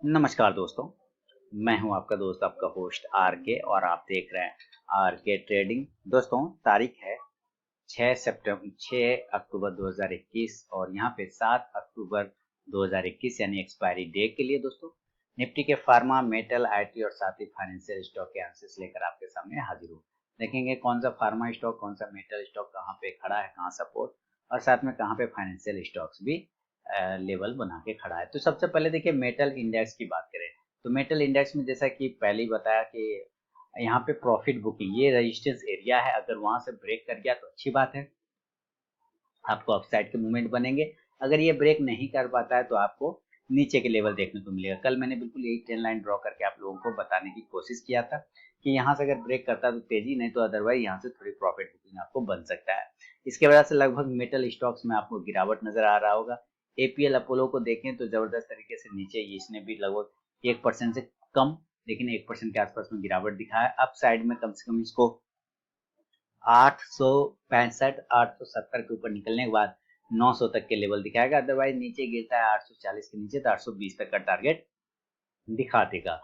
नमस्कार दोस्तों, मैं हूं आपका दोस्त आपका होस्ट आर के और आप देख रहे हैं आर के ट्रेडिंग। दोस्तों तारीख है 6 अक्टूबर 2021 और यहां पे 7 अक्टूबर 2021 यानी एक्सपायरी डे के लिए दोस्तों निफ्टी के फार्मा मेटल आईटी और साथ ही फाइनेंशियल स्टॉक के एनालिसिस लेकर आपके सामने हाजिर हूँ। देखेंगे कौन सा फार्मा स्टॉक कौन सा मेटल स्टॉक कहाँ पे खड़ा है, कहाँ सपोर्ट और साथ में कहाँ पे फाइनेंशियल स्टॉक्स भी लेवल बना के खड़ा है। तो सबसे पहले देखिए मेटल इंडेक्स की बात करें तो मेटल इंडेक्स में जैसा कि पहले ही बताया कि यहाँ पे प्रॉफिट बुकिंग ये रेजिस्टेंस एरिया है, अगर वहां से ब्रेक कर गया तो अच्छी बात है, आपको अपसाइड के मूवमेंट बनेंगे। अगर ये ब्रेक नहीं कर पाता है तो आपको नीचे के लेवल देखने को मिलेगा। कल मैंने बिल्कुल यही ट्रेंड लाइन ड्रॉ करके आप लोगों को बताने की कोशिश किया था कि यहाँ से अगर ब्रेक करता है तो तेजी, नहीं तो अदरवाइज यहाँ से थोड़ी प्रॉफिट बुकिंग आपको बन सकता है। इसके वजह से लगभग मेटल स्टॉक्स में आपको गिरावट नजर आ रहा होगा। एपीएल अपोलो को देखें तो जबरदस्त तरीके से नीचे इसने भी लगभग 1% से कम, लेकिन 1% के आसपास में गिरावट दिखाया। अप साइड में कम से कम इसको 865 870 के ऊपर निकलने के बाद 900 तक के लेवल दिखाएगा। अदरवाइज नीचे गिरता है 840 के नीचे तो 820 तक का टारगेट दिखा देगा।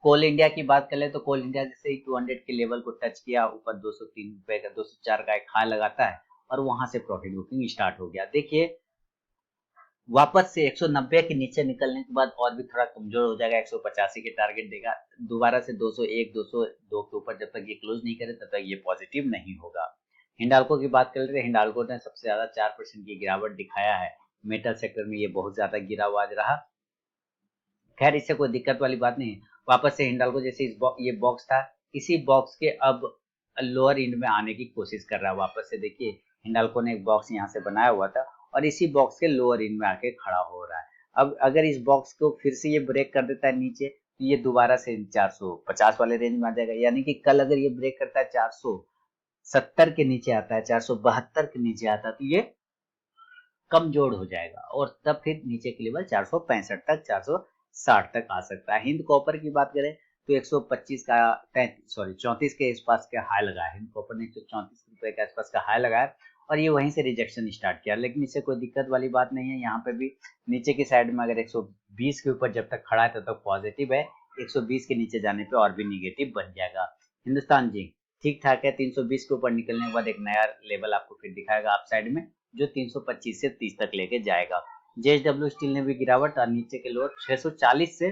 कोल इंडिया की बात कर ले तो कोल इंडिया जैसे ही 200 के लेवल को टच किया, ऊपर 203 रुपए का 204 का एक हाई लगाता है और वहां से प्रॉफिट बुकिंग स्टार्ट हो गया। देखिए वापस से 190 के नीचे निकलने के बाद और भी थोड़ा कमजोर हो जाएगा, 185 के टारगेट देगा। दोबारा से 201 202 के ऊपर जब तक ये क्लोज नहीं करे तब तक ये पॉजिटिव नहीं होगा। हिंडाल्को की बात कर लेते हैं। हिंडाल्को ने सबसे ज्यादा 4% की गिरावट दिखाया है। मेटल सेक्टर में ये बहुत ज्यादा गिरा हुआ रहा। खैर इससे कोई दिक्कत वाली बात नहीं है। वापस से हिंडाल्को जैसे ये बॉक्स था, इसी बॉक्स के अब लोअर इंड में आने की कोशिश कर रहा है। वापस से देखिए हिंडाल्को ने एक बॉक्स यहाँ से बनाया हुआ था और इसी बॉक्स के लोअर इंड में आके खड़ा हो रहा है। अब अगर इस बॉक्स को फिर से ये ब्रेक कर देता है नीचे तो ये दोबारा से 450 वाले रेंज में आ जाएगा। यानी कि कल अगर ये ब्रेक करता है 470 के नीचे आता है, 472 के नीचे आता है तो ये कमजोर हो जाएगा और तब फिर नीचे के लेवल 465 तक 460 तक आ सकता है। हिंद कॉपर की बात करें तो 125 का 34 के आसपास का हाई लगा है। हिंद कॉपर ने 134 रुपए के आसपास का हाई लगाया और ये वहीं से रिजेक्शन स्टार्ट किया, लेकिन इससे कोई दिक्कत वाली बात नहीं है। यहाँ पे भी नीचे की साइड में अगर 120 के ऊपर जब तक खड़ा है तब तक पॉजिटिव है, 120 के नीचे जाने पे और भी निगेटिव बन जाएगा। हिंदुस्तान जिंक ठीक ठाक है, 320 के ऊपर निकलने के बाद एक नया लेवल आपको फिर दिखाएगा अप साइड में, जो 325 से 30 तक लेके जाएगा। जेएसडब्ल्यू स्टील ने भी गिरावट और नीचे के लोअर 640 से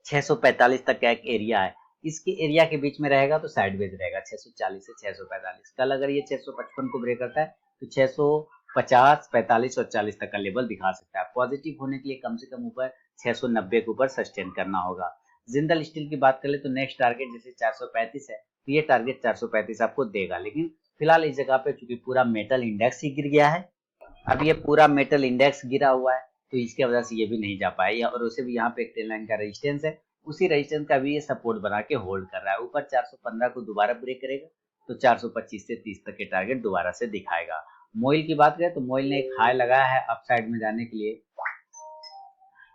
645 तक का एक एरिया है, इसके एरिया के बीच में रहेगा तो साइडवेज रहेगा 640 से 645। कल अगर ये 655 को ब्रेक करता है तो 650 45 और 40 तक का लेवल दिखा सकता है। पॉजिटिव होने के लिए कम से कम ऊपर 690 के ऊपर सस्टेन करना होगा। जिंदल स्टील की बात करें तो नेक्स्ट टारगेट जैसे 435 है तो ये टारगेट 435 आपको देगा, लेकिन फिलहाल इस जगह पे चूंकि पूरा मेटल इंडेक्स ही गिर गया है, अब ये पूरा मेटल इंडेक्स गिरा हुआ है तो इसकी वजह से ये भी नहीं जा पाया और उसे भी यहाँ पे एक ट्रेंड लाइन का रेजिस्टेंस है, उसी रेजिस्टेंस का भी ये सपोर्ट बना के होल्ड कर रहा है। ऊपर 415 को दोबारा ब्रेक करेगा तो 425 से 30 तक के टारगेट दोबारा से दिखाएगा। मोइल की बात करें तो मोइल ने एक हाई लगाया है अपसाइड में जाने के लिए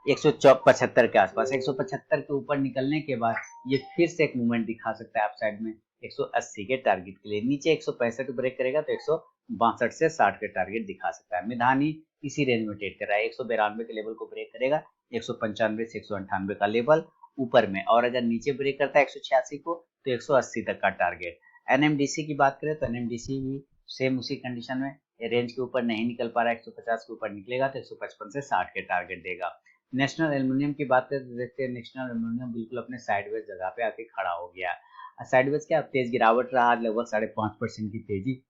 175 के आसपास। 175 के ऊपर निकलने के बाद ये फिर से एक मूवमेंट दिखा सकता है अपसाइड में 180 के टारगेट के लिए। नीचे 165 ब्रेक करेगा तो 162 से 60 के टारगेट दिखा सकता है। मिधानी इसी रेंज में ट्रेड कर रहा है, 192 के लेवल को ब्रेक करेगा, 195 से 198 का लेवल ऊपर में, और अगर नीचे ब्रेक करता है 186 को तो 180 तक का टारगेट। एनएमडीसी की बात करें तो एनएमडीसी भी सेम उसी कंडीशन में रेंज के ऊपर नहीं निकल पा रहा है, 150 के ऊपर निकलेगा तो 155 से 60 के टारगेट देगा। नेशनल एल्युमिनियम की बात करें तो देखते हैं नेशनल एल्युमिनियम बिल्कुल अपने साइडवेज जगह पे आके खड़ा हो गया। साइडवेज क्या तेज गिरावट रहा, लगभग 5.5% की तेजी,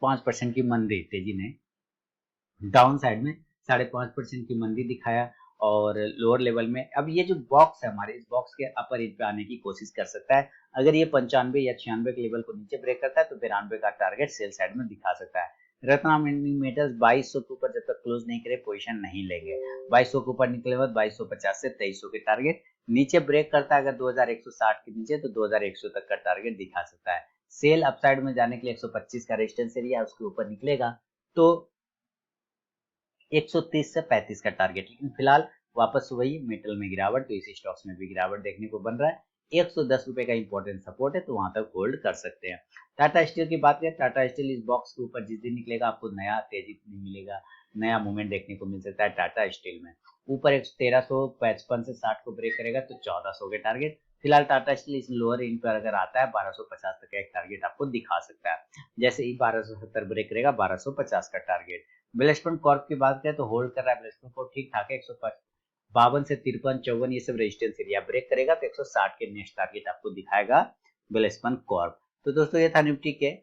5% की मंदी, तेजी ने डाउन साइड में 5.5% की मंदी दिखाया और लोअर लेवल में अब ये जो बॉक्स है हमारे, इस बॉक्स के अपर एज पे आने की कोशिश कर सकता है। अगर ये 95 या 96 के लेवल को नीचे ब्रेक करता है तो 92 का टारगेट सेल साइड में दिखा सकता है। रत्नामणि मेटल्स 2200 के ऊपर जब तक क्लोज नहीं करे पोजीशन नहीं लेंगे। 2200 के ऊपर निकले बाद 2250 से 2300 के टारगेट, नीचे ब्रेक करता है अगर 2160 के नीचे तो 2100 तक का टारगेट दिखा सकता है। सेल अपसाइड में जाने के लिए 125 का रेजिस्टेंस एरिया उसके ऊपर निकलेगा तो 130 से 35 का टारगेट, लेकिन फिलहाल वापस वही मेटल में गिरावट, तो इसी स्टॉक्स में भी गिरावट देखने को बन रहा है। 110 रुपए का इंपॉर्टेंट सपोर्ट है तो वहां तक होल्ड कर सकते हैं। टाटा स्टील की बात करें, टाटा स्टील इस बॉक्स के ऊपर जिस दिन निकलेगा आपको नया तेजी नहीं मिलेगा, नया मूवमेंट देखने को मिल सकता है टाटा स्टील में। ऊपर 1355 से 60 को ब्रेक करेगा तो 1400 के टारगेट। फिलहाल टाटा स्टील इस लोअर एंड पर अगर आता है 1250 तक का एक टारगेट आपको दिखा सकता है। जैसे ही 1270 ब्रेक करेगा 1250 का टारगेट। बिलस्पन कॉर्प की बात करें तो होल्ड कर रहा है बिलस्पन कॉर्प ठीक ठाक है, 152 से 53 54 ये सब रेजिस्टेंस एरिया। ब्रेक करेगा तो 160 के नेक्स्ट टारगेट आपको दिखाएगा बिलस्पन कॉर्प। तो दोस्तों ये था निफ्टी के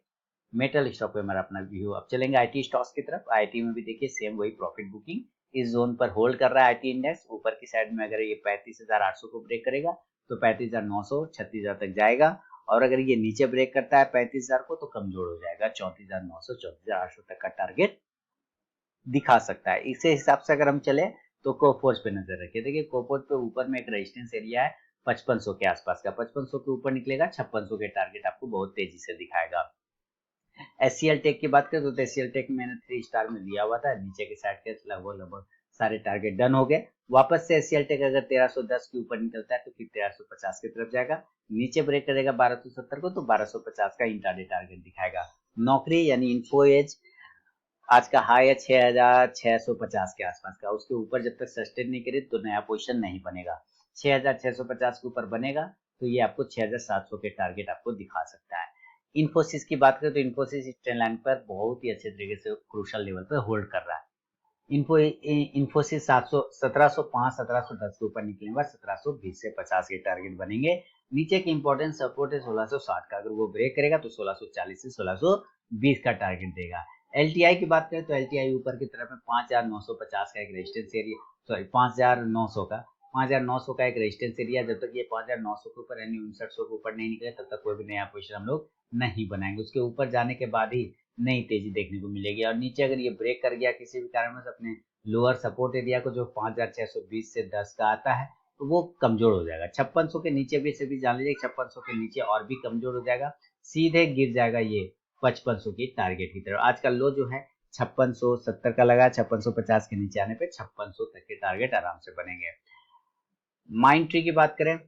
मेटल स्टॉक पे हमारा अपना व्यू। अब चलेंगे आईटी स्टॉक्स की तरफ। आईटी में भी देखिए सेम वही प्रॉफिट बुकिंग, इस जोन पर होल्ड कर रहा है आईटी इंडेक्स। ऊपर की साइड में अगर ये 35,800 को ब्रेक करेगा तो 35,900 36,000 तक जाएगा, और अगर ये नीचे ब्रेक करता है 35,000 को तो कमजोर हो जाएगा, 34,900 34,800 तक का टारगेट दिखा सकता है। इसी हिसाब से अगर हम चले तो कोफोर्ज पे नजर रखिए। देखिए कोफोर्ज पे ऊपर में एक रेजिस्टेंस एरिया है 5500 के आसपास का, 5500 के ऊपर निकलेगा 5600 के टारगेट आपको बहुत तेजी से दिखाएगा। एचसीएल टेक की बात करें तो एचसीएल टेक मैंने 3 स्टार में लिया हुआ था, नीचे के साइड के लगभग सारे टारगेट डन हो गए। वापस से एचसीएल टेक अगर 1310 के ऊपर निकलता है तो फिर 1350 की तरफ जाएगा, नीचे ब्रेक करेगा 1270 को तो 1250 का इंट्राडे टारगेट दिखाएगा। नौकरी यानी इन्फो एज आज का हाई है 6650 के आसपास का, उसके ऊपर जब तक सस्टेन नहीं करे तो नया पोजीशन नहीं बनेगा। 6650 के ऊपर बनेगा तो ये आपको 6700 के टारगेट आपको दिखा सकता है। इन्फोसिस की बात करें तो इन्फोसिस ट्रेंड लाइन पर बहुत ही अच्छे तरीके से क्रूशल लेवल पर होल्ड कर रहा है। इन्फोसिस 700 1705 1710 के ऊपर निकलने के बाद 1720 से 50 के टारगेट बनेंगे। नीचे की इंपॉर्टेंट सपोर्ट है 1660 का, अगर वो ब्रेक करेगा तो 1640 से 1620 का टारगेट देगा। एलटीआई की बात करें तो एलटीआई ऊपर की तरफ में 5950 का एक रेजिस्टेंस एरिया, सॉरी 5900 का एक रेजिस्टेंस एरिया। जब तक ये 5900 के ऊपर यानी 5900 के ऊपर नहीं निकले तब तक कोई भी नया पोजीशन हम लोग नहीं बनाएंगे। उसके ऊपर जाने के बाद ही नई तेजी देखने को मिलेगी, और नीचे अगर ये ब्रेक कर गया किसी भी कारणवश अपने लोअर सपोर्ट एरिया को जो 5620 से 10 का आता है तो वो कमजोर हो जाएगा। 5600 के नीचे भी से भी जान लीजिए 5600 के नीचे और भी कमजोर हो जाएगा, सीधे गिर जाएगा ये 5500 की टारगेट की तरफ। आज का लो जो है 5670 का लगा, 5650 के नीचे आने पे 5600 तक के टारगेट आराम से बनेंगे। माइंड ट्री की बात करें,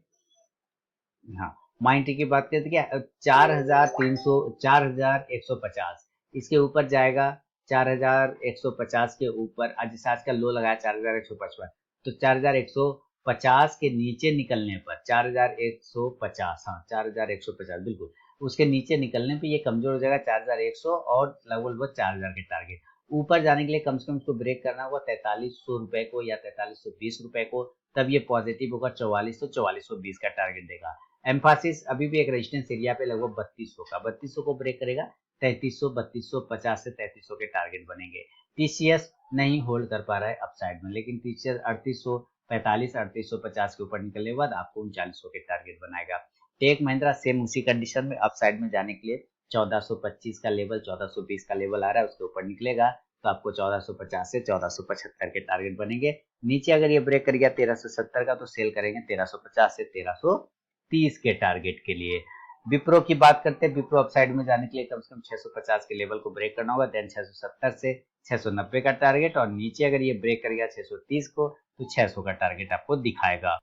हाँ माइंड ट्री की बात करें तो क्या 4150 इसके ऊपर जाएगा, 4150 के ऊपर आज का लो लगाया 4155, तो 4150 के नीचे निकलने पर 4150, हाँ 4150 बिल्कुल, उसके नीचे निकलने पे ये कमजोर हो जाएगा 4100 और लगभग 4000 के टारगेट। ऊपर जाने के लिए कम से कम उसको ब्रेक करना होगा 4300 रुपए को या 4320 रुपए को, तब ये पॉजिटिव होगा 44 तो 4420 का टारगेट देगा। एम्फासिस अभी भी एक रेजिस्टेंस एरिया पे लगभग 3200 का, 3200 को ब्रेक करेगा 3300 3250 से 3300 के टारगेट बनेंगे। टीसीएस नहीं होल्ड कर पा रहा है अपसाइड में, लेकिन टीसीएस 3845 3850 के ऊपर निकलने के बाद आपको 3900 के टारगेट बनाएगा। टेक महिंद्रा सेम उसी कंडीशन में अपसाइड में जाने के लिए 1425 का लेवल 1420 का लेवल आ रहा है, उसके ऊपर निकलेगा तो आपको 1450 से 1475 के टारगेट बनेंगे। नीचे अगर ये ब्रेक कर गया 1370 का तो सेल करेंगे 1350 से 1330 के टारगेट के लिए। विप्रो की बात करते हैं, विप्रो अपसाइड में जाने के लिए कम से कम 650 के लेवल को ब्रेक करना होगा, देन 670 से 690 का टारगेट, और नीचे अगर ये ब्रेक कर गया 630 को तो 600 का टारगेट आपको दिखाएगा।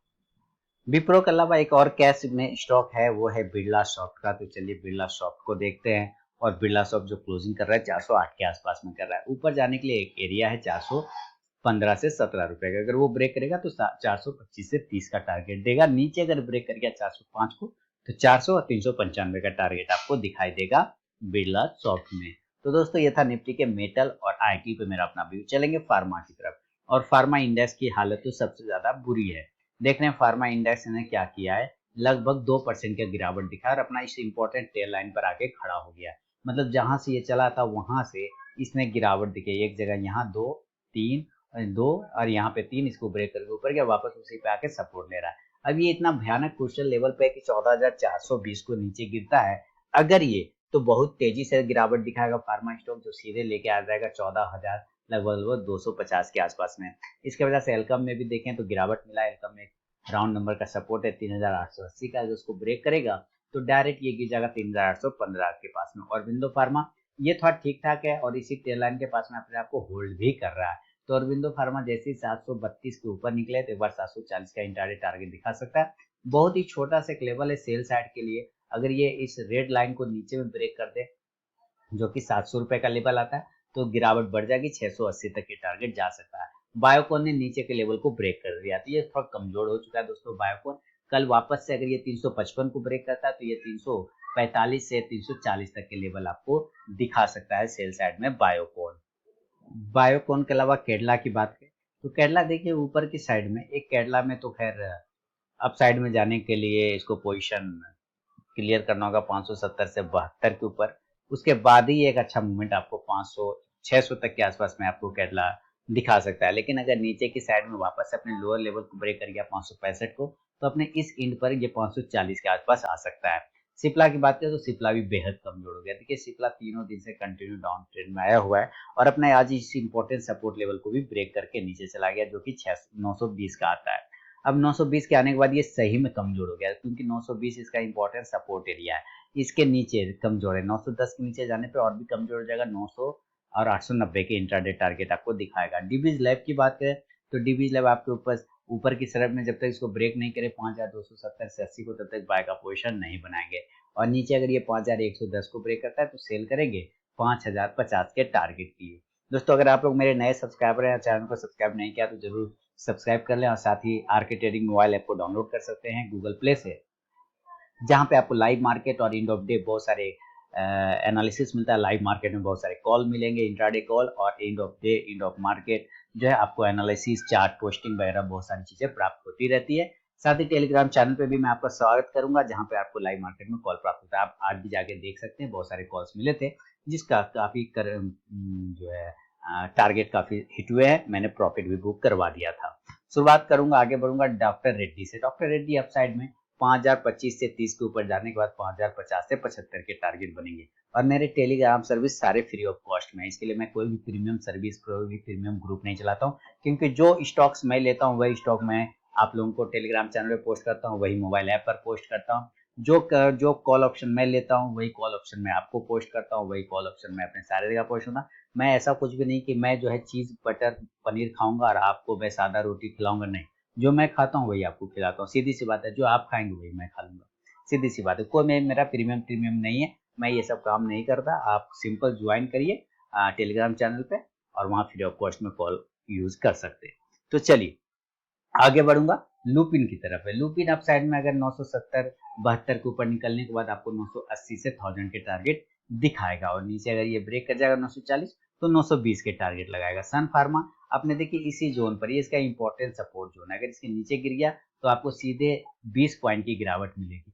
विप्रो के अलावा एक और कैश में स्टॉक है वो है बिरला सॉफ्ट का, तो चलिए बिरला सॉफ्ट को देखते हैं। और बिरला सॉफ्ट जो क्लोजिंग कर रहा है 408 के आसपास में कर रहा है। ऊपर जाने के लिए एक एरिया है 415 से 17 रुपए का, अगर वो ब्रेक करेगा तो 425 से 30 का टारगेट देगा। नीचे अगर ब्रेक कर गया 405 को तो 400 और 395 का टारगेट आपको दिखाई देगा बिरला सॉफ्ट में। तो दोस्तों ये था निफ्टी के मेटल और आईटी पे मेरा अपना व्यू। चलेंगे फार्मा की तरफ, और फार्मा इंडेक्स की हालत तो सबसे ज्यादा बुरी है। देख रहे हैं फार्मा इंडेक्स ने क्या किया है, लगभग 2% का गिरावट दिखा और अपना इस इंपॉर्टेंट टेल लाइन पर आके खड़ा हो गया। मतलब जहां से ये चला था वहां से इसने गिरावट दिखाई, एक जगह यहाँ 2 3 2 और यहाँ पे 3, इसको ब्रेक करके ऊपर गया, वापस उसी पे आके सपोर्ट ले रहा है। अब ये इतना भयानक क्रूशियल लेवल पे है कि 14,420 को नीचे गिरता है अगर ये, तो बहुत तेजी से गिरावट दिखाएगा फार्मा स्टॉक, जो सीधे लेके आ जाएगा 14,000 लगभग 250 के आसपास में। इसके वजह से एलकम में भी देखें तो गिरावट मिला है। एलकम में राउंड नंबर का सपोर्ट है 3880 का, अगर उसको ब्रेक करेगा तो डायरेक्ट ये गिर जाएगा 3815 के पास में। और विंडो फार्मा ये थोड़ा ठीक ठाक है और इसी टेल लाइन के पास में अपने आप को होल्ड भी कर रहा है। तो अरविंदो फार्मा जैसे ही 732 के ऊपर निकले तो एक बार 740 का इंट्राडे टारगेट दिखा सकता है। बहुत ही छोटा सा लेवल है सेल साइड के लिए, अगर ये इस रेड लाइन को नीचे में ब्रेक कर दे जो कि 700 रुपए का लेवल आता है तो गिरावट बढ़ जाएगी, 680 तक के टारगेट जा सकता है। बायोकॉन ने नीचे के लेवल को ब्रेक कर दिया, तो ये थोड़ा कमजोर हो चुका है दोस्तों बायोकॉन। कल वापस से अगर ये 355 को ब्रेक करता है तो ये 345 से 340 तक के लेवल आपको दिखा सकता है सेल साइड में बायोकॉन। बायोकॉन के अलावा केडला की बात करें तो केडला देखिए ऊपर की साइड में, एक केडला में तो खैर अप साइड में जाने के लिए इसको पोजीशन क्लियर करना होगा 570 से 72 के ऊपर। उसके बाद ही एक अच्छा मूवमेंट आपको 500 600 तक के आसपास में आपको केडला दिखा सकता है। लेकिन अगर नीचे की साइड में वापस से अपने लोअर लेवल को ब्रेक कर गया 565 को, तो अपने इस एंड पर ये 540 के आसपास आ सकता है। सिप्ला की बात करें तो सिप्ला भी बेहद कमजोर हो गया। देखिए सिप्ला तीनों दिन से कंटिन्यू डाउन ट्रेंड में आया हुआ है और अपने आज इस इंपॉर्टेंट सपोर्ट लेवल को भी ब्रेक करके नीचे चला गया, जो कि 920 का आता है। अब 920 के आने के बाद ये सही में कमजोर हो गया, क्योंकि 920 इसका इंपॉर्टेंट सपोर्ट एरिया है। इसके नीचे कमजोर है, 910 के नीचे जाने पे और भी कमजोर हो जाएगा। 900 और 890 के इंट्राडे टारगेट आपको दिखाएगा। डीबीज लैब की बात करें तो डीबीज लैब आपके ऊपर की तरफ में जब तक इसको ब्रेक नहीं करे 5270 से 80 को, तब तक बाय का पोजीशन नहीं बनाएंगे। और नीचे अगर ये 5110 को ब्रेक करता है तो सेल करेंगे 5050 के टारगेट के लिए। दोस्तों अगर आप लोग मेरे नए सब्सक्राइबर हैं, चैनल को सब्सक्राइब नहीं किया तो जरूर सब्सक्राइब कर लें और साथ ही आरके ट्रेडिंग मोबाइल ऐप को डाउनलोड कर सकते हैं गूगल प्ले से, जहां पे आपको लाइव मार्केट और एंड ऑफ डे बहुत सारे एनालिसिस मिलता है। लाइव मार्केट में बहुत सारे कॉल मिलेंगे, इंट्राडे कॉल, और end of day end of market जो है आपको एनालिसिस, चार्ट, पोस्टिंग वगैरह बहुत सारी चीजें प्राप्त होती रहती है। साथ ही टेलीग्राम चैनल पे भी मैं आपका स्वागत करूंगा, जहां पे आपको लाइव मार्केट में कॉल प्राप्त होता है। आप आज भी जाके देख सकते हैं, बहुत सारे कॉल्स मिले थे जिसका काफी जो है टारगेट काफी हिट हुए हैं। मैंने प्रॉफिट भी बुक करवा दिया था। शुरुआत करूंगा, आगे बढ़ूंगा डॉक्टर रेड्डी से। डॉक्टर रेड्डी अपसाइड में 5025 से 30 के ऊपर जाने के बाद 5050 से 75 के टारगेट बनेंगे। और मेरे टेलीग्राम सर्विस सारे फ्री ऑफ कॉस्ट में है। इसके लिए मैं कोई भी प्रीमियम सर्विस, कोई भी प्रीमियम ग्रुप नहीं चलाता हूँ, क्योंकि जो स्टॉक्स मैं लेता हूँ वही स्टॉक मैं आप लोगों को टेलीग्राम चैनल पे पोस्ट करता हूँ, वही मोबाइल ऐप पर पोस्ट करता हूँ। जो कॉल ऑप्शन मैं लेता हूँ वही कॉल ऑप्शन मैं आपको पोस्ट करता हूँ, वही कॉल ऑप्शन मैं अपने सारे जगह पोस्ट करता हूँ। मैं ऐसा कुछ भी नहीं कि मैं जो है चीज बटर पनीर खाऊंगा और आपको मैं सादा रोटी खिलाऊंगा, नहीं। जो मैं खाता हूँ वही आपको खिलाता हूँ, सीधी सी बात है। जो आप खाएंगे वही मैं खा लूंगा, सीधी सी बात है। कोई मेरा प्रीमियम प्रीमियम नहीं है, मैं ये सब काम नहीं करता। आप सिंपल ज्वाइन करिए टेलीग्राम चैनल पे और वहाँ फ्री ऑफ कॉस्ट में कॉल यूज कर सकते हैं। तो चलिए आगे बढ़ूंगा, लुपिन की तरफ है। लुपिन अप साइड में अगर 970 72 के ऊपर निकलने के बाद आपको 980 से 1000 के टारगेट दिखाएगा, और नीचे अगर ये ब्रेक कर जाएगा 940 तो 920 के टारगेट लगाएगा। सन फार्मा आपने देखिए इसी जोन पर, ये इसका इंपॉर्टेंट सपोर्ट जोन है। अगर इसके नीचे गिर गया तो आपको सीधे 20 पॉइंट की गिरावट मिलेगी।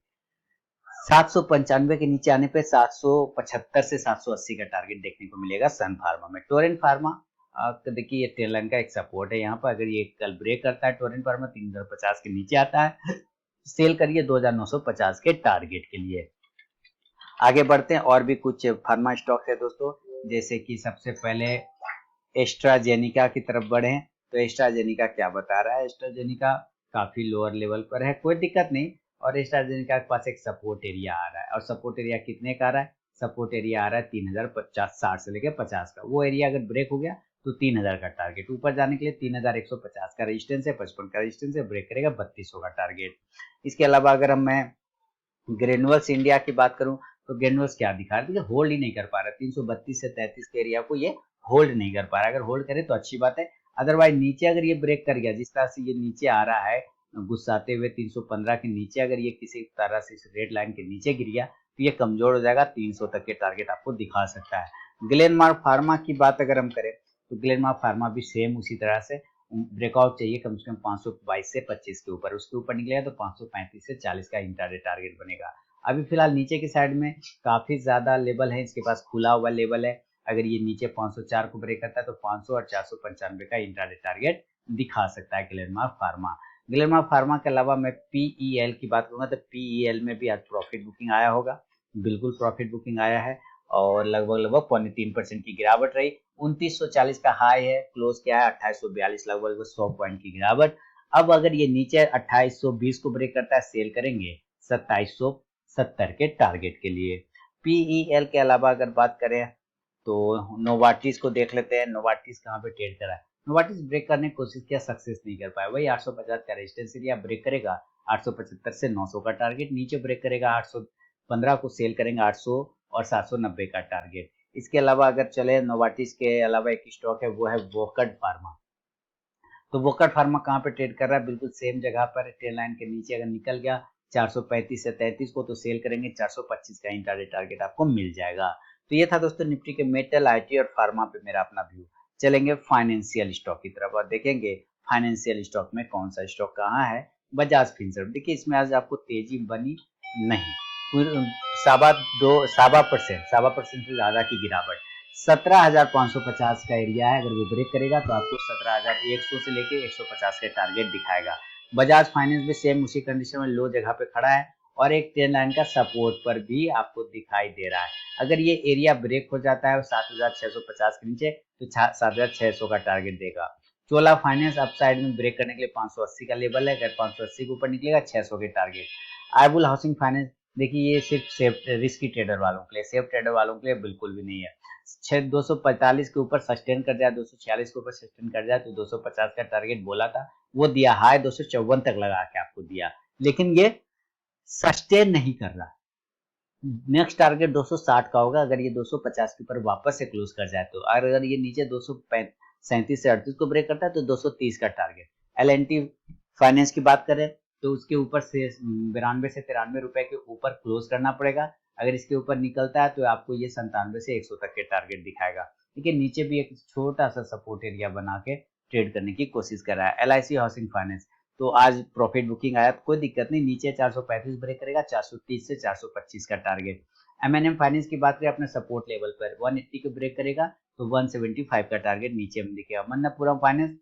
795 के नीचे आने पे 775 से 780 का टारगेट देखने को मिलेगा सन फार्मा में। टोरेंट फार्मा तो देखिए ये ट्रेल लाइन का एक सपोर्ट है यहाँ पर। अगर ये कल ब्रेक करता है टोरेंट फार्मा 3050 के नीचे आता है, सेल करिए 2950 के टारगेट के लिए। आगे बढ़ते हैं, और भी कुछ फार्मा स्टॉक है दोस्तों, जैसे कि सबसे पहले एस्ट्राजेनिका की तरफ बढ़े। तो एस्ट्राजेनिका क्या बता रहा है, एस्ट्राजेनिका काफी लोअर लेवल पर है, कोई दिक्कत नहीं। और एस्ट्राजेनिका के पास एक सपोर्ट एरिया आ रहा है, और सपोर्ट एरिया कितने का आ रहा है, सपोर्ट एरिया आ रहा है 3050 से लेकर 50 का। वो एरिया अगर ब्रेक हो गया तो 3000 का टारगेट, ऊपर जाने के लिए 3150 का रेजिस्टेंस है, 55 का रेजिस्टेंस है, ब्रेक करेगा 3200 का टारगेट। इसके अलावा अगर हम मैं ग्रेनुअल्स इंडिया की बात करूं तो ग्रेनुअल्स क्या दिखा रहा है, देखिए होल्ड ही नहीं कर पा रहा। 332 से 33 के एरिया को ये होल्ड नहीं कर पा रहा। अगर होल्ड करे तो अच्छी बात है, अदरवाइज नीचे अगर ये ब्रेक कर गया, जिस तरह से ये नीचे आ रहा है गुस्साते हुए 315 के नीचे, अगर ये किसी तरह से इस रेड लाइन के नीचे गिर गया तो ये कमजोर हो जाएगा, 300 तक के टारगेट आपको दिखा सकता है। ग्लेनमार्क फार्मा की बात अगर हम करें तो ग्लेनमार्क फार्मा भी सेम उसी तरह से ब्रेकआउट चाहिए कम से कम 522 से 25 के ऊपर, उसके ऊपर निकलेगा तो 535 से 40 का इंट्राडे टारगेट बनेगा। अभी फिलहाल नीचे की साइड में काफी ज्यादा लेवल है, इसके पास खुला हुआ लेवल है। अगर ये नीचे 504 को ब्रेक करता है तो 500 और 495 का इंट्राडे टारगेट दिखा सकता है ग्लेनमार्क फार्मा। ग्लेनमार्क फार्मा के अलावा मैं पीईएल की बात करूंगा तो पीईएल में भी आज प्रॉफिट बुकिंग आया होगा, बिल्कुल प्रॉफिट बुकिंग आया है, और लगभग लगभग 0.3% की गिरावट रही। 2940 का हाई है, क्लोज क्या है 2842, लगभग 100 पॉइंट की गिरावट। अब अगर ये नीचे 2820 को ब्रेक करता है, सेल करेंगे 2770 के टारगेट के लिए। पीईएल के अलावा अगर बात करें तो नोवार्टिस को देख लेते हैं। नोवार्टिस कहाँ पे ट्रेड करा है, नोवार्टिस ब्रेक करने की कोशिश किया, सक्सेस नहीं कर पाया। वही 850 का रेजिस्टेंस एरिया ब्रेक करेगा, 875 से 900 का टारगेट, नीचे ब्रेक करेगा 815 को, सेल करेंगे 800 और 790 का टारगेट। इसके अलावा अगर चले नोवार्टिस के अलावा एक स्टॉक है, वो है वोकड फार्मा। तो वोकट फार्मा कहाँ पे ट्रेड कर रहा है, बिल्कुल सेम जगह पर ट्रेड लाइन के नीचे अगर निकल गया 435 से 33 को तो सेल करेंगे 425 का इंट्राडे टारगेट आपको मिल जाएगा। तो ये था दोस्तों निफ्टी के मेटल, आईटी और फार्मा पे मेरा अपना व्यू। चलेंगे फाइनेंशियल स्टॉक की तरफ और देखेंगे फाइनेंशियल स्टॉक में कौन सा स्टॉक कहाँ है। बजाज फिनसर्व, देखिए इसमें आज आपको तेजी बनी नहीं, 7.2% से ज्यादा की गिरावट। 17,550 का एरिया है, अगर वो ब्रेक करेगा तो आपको 17,100 से लेके 150 के टारगेट दिखाएगा। बजाज फाइनेंस भी सेम उसी कंडीशन में लो जगह पे खड़ा है और एक ट्रेंड लाइन का सपोर्ट पर भी आपको दिखाई दे रहा है। अगर ये एरिया ब्रेक हो जाता है 7,650 के नीचे तो 7,600 का टारगेट देगा। चोला फाइनेंस अपसाइड में ब्रेक करने के लिए 580 का लेवल है, अगर 580 के ऊपर निकलेगा 600 के टारगेट। आइबुल हाउसिंग फाइनेंस, देखिए ये सिर्फ सेफ रिस्की ट्रेडर वालों के लिए, सेफ ट्रेडर वालों के लिए बिल्कुल भी नहीं है। 245 के ऊपर सस्टेन कर जाए, 246 के ऊपर सस्टेन कर जाए तो 250 का टारगेट बोला था, वो दिया, हाई 254 तक लगा के आपको दिया, लेकिन ये सस्टेन नहीं कर रहा। नेक्स्ट टारगेट 260 का होगा, अगर ये 250 के ऊपर वापस से क्लोज कर जाए तो, और अगर ये नीचे 237 से 38 को ब्रेक करता है तो 230 का टारगेट। एल&टी फाइनेंस की बात करें तो उसके ऊपर से 92 से 93 रुपए के ऊपर क्लोज करना पड़ेगा, अगर इसके ऊपर निकलता है तो आपको ये 97 से 100 तक के टारगेट दिखाएगा। देखिए नीचे भी एक छोटा सा सपोर्ट एरिया बना के ट्रेड करने की कोशिश कर रहा है। एल हाउसिंग फाइनेंस तो आज प्रॉफिट बुकिंग आया तो कोई दिक्कत नहीं, नीचे 435 ब्रेक करेगा, 430 से 425 का टारगेट। एम फाइनेंस की बात करें अपने सपोर्ट लेवल पर 180 को ब्रेक करेगा तो 175 का टारगेट नीचे में दिखेगा। मन्नपुरम फाइनेंस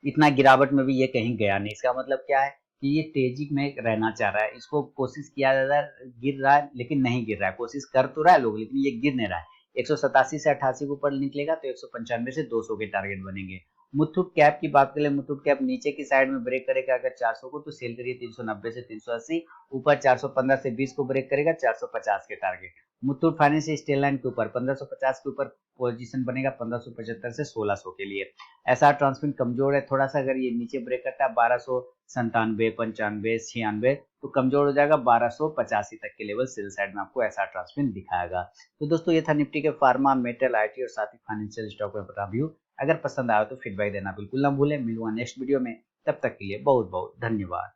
इतना गिरावट में भी ये कहीं गया नहीं, इसका मतलब क्या है कि ये तेजी में रहना चाह रहा है। इसको कोशिश किया जा रहा है, गिर रहा है लेकिन नहीं गिर रहा है, कोशिश कर तो रहा है लोग लेकिन ये गिर नहीं रहा है। 187 से 88 के ऊपर निकलेगा तो 195 से 200 के टारगेट बनेंगे। मुथूट कैप की बात करें, मुथूट कैप नीचे की साइड में ब्रेक करेगा अगर 400 को तो सेल करिए 390 से 380, ऊपर 415 से 20 को ब्रेक करेगा 450 के टारगेट। मुथूट फाइनेंस स्टेल लाइन के ऊपर 1550 के ऊपर पोजीशन बनेगा 1575 से 1600 के लिए। ऐसा ट्रांसमिट कमजोर है थोड़ा सा, अगर ये नीचे ब्रेक करता है 1297, 95, 96 तो कमजोर हो जाएगा, 1285 तक के लेवल सेल साइड में आपको ऐसा ट्रांसमिट दिखाएगा। तो दोस्तों ये था निफ्टी के फार्मा, मेटल, आईटी और साथ ही फाइनेंशियल स्टॉक में अपना व्यू। अगर पसंद आया तो फीडबैक देना बिल्कुल ना भूलें। मिलूंगा नेक्स्ट वीडियो में, तब तक के लिए बहुत बहुत धन्यवाद।